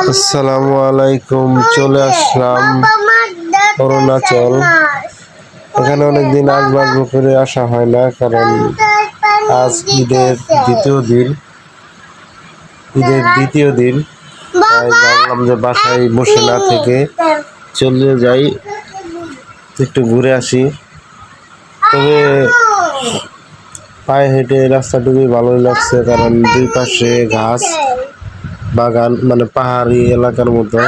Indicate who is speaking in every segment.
Speaker 1: আসসালামু আলাইকুম। চলে আসলাম অরুণাচল। এখানে অনেকদিন আসবো করে আসা হয় না, কারণ আজ ঈদের দ্বিতীয় দিন তাই ভাবলাম যে বাসায় বসে না থেকে চলে যাই, একটু ঘুরে আসি। তবে পায়ে হেঁটে রাস্তাটুকুই ভালোই লাগছে, কারণ দুই পাশে ঘাস বাগান, মানে পাহাড়ি এলাকার মতো।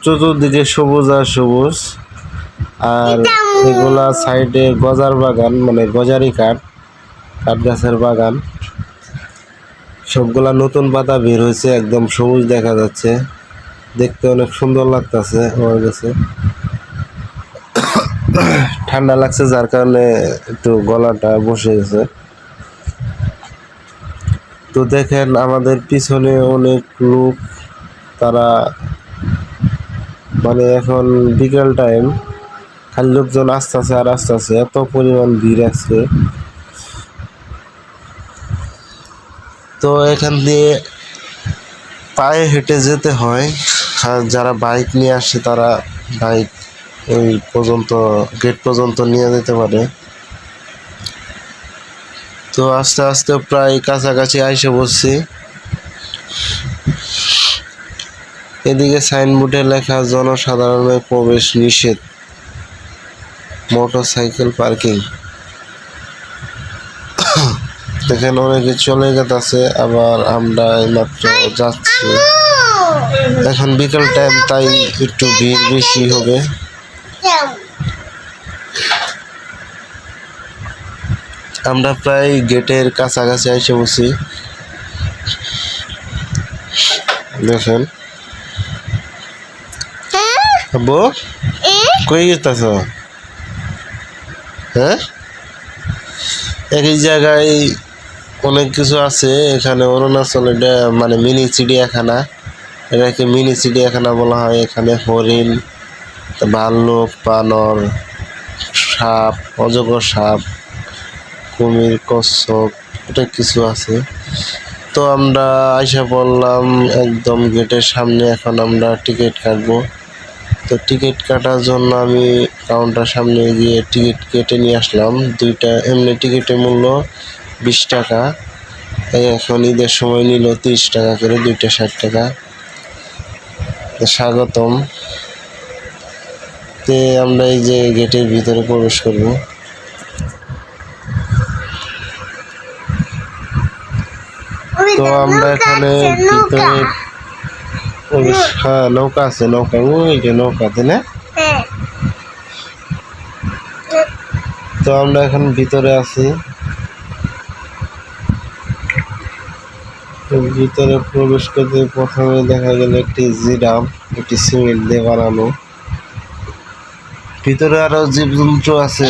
Speaker 1: চতুর্দিকে সবুজ আর সবুজ, আর এগুলা সাইডে গজার বাগান, মানে গজারি কাঠ গাছের বাগান। সবগুলা নতুন পাতা বের হয়েছে, একদম সবুজ দেখা যাচ্ছে, দেখতে অনেক সুন্দর লাগতেছে আমার কাছে। ঠান্ডা লাগছে যার কারণে একটু গলাটা বসে গেছে। তো দেখেন আমাদের পিছনে অনেক লোক, তারা মানে এখন বিকেল টাইম, খালি লোকজন আসতেছে আর আসতেছে, এত পরিমাণ ভিড় আছে। তো এখান দিয়ে পায়ে হেঁটে যেতে হয়, আর যারা বাইক নিয়ে আসে তারা বাইক ওই পর্যন্ত, গেট পর্যন্ত নিয়ে যেতে পারে। তো আস্তে আস্তে প্রায় কাছাকাছি আইসে বসছি। এদিকে সাইনবোর্ডে লেখা জনসাধারণের প্রবেশ নিষেধ, মোটরসাইকেল পার্কিং। এখানে অনেকে চলে গেছে, আবার আমরা এইমাত্র যাচ্ছি। এখন বিকেল টাইম, তাই একটু ভিড় বেশি হবে। আমরা প্রায় গেটের কাছাকাছি এসে বসি। দেখেন আব্বু, কই গেতাছ? হ্যাঁ, একই জায়গায় অনেক কিছু আছে এখানে। অরুণাচল, এটা মানে মিনি চিড়িয়াখানা, এটাকে মিনি চিড়িয়াখানা বলা হয়। এখানে হরিণ, ভাল্লুক, বানর, সাপ, অজগর সাপ, কুমির, কচ্ছপ, এটা কিছু আছে। তো আমরা আইসা পড়লাম একদম গেটের সামনে। এখন আমরা টিকিট কাটবো। তো টিকিট কাটার জন্য আমি কাউন্টার সামনে গিয়ে টিকিট কেটে নিয়ে আসলাম। দুইটা এমনি টিকিটের মূল্য 20 টাকা, এখন ঈদের সময় নিল 30 টাকা করে, দুইটা 60 টাকা। স্বাগতম। তে আমরা এই যে গেটের ভিতরে প্রবেশ করব। তো আমরা এখানে ভিতরে, হ্যাঁ নৌকা আছে, নৌকা, ওই যে নৌকাতে না। তো আমরা এখন ভিতরে আছি। ভিতরে প্রবেশ করতে প্রথমে দেখা গেল একটি জিরাফ, একটি সিমেন্ট দিয়ে বানানো। ভিতরে আরো জীবজন্তু আছে।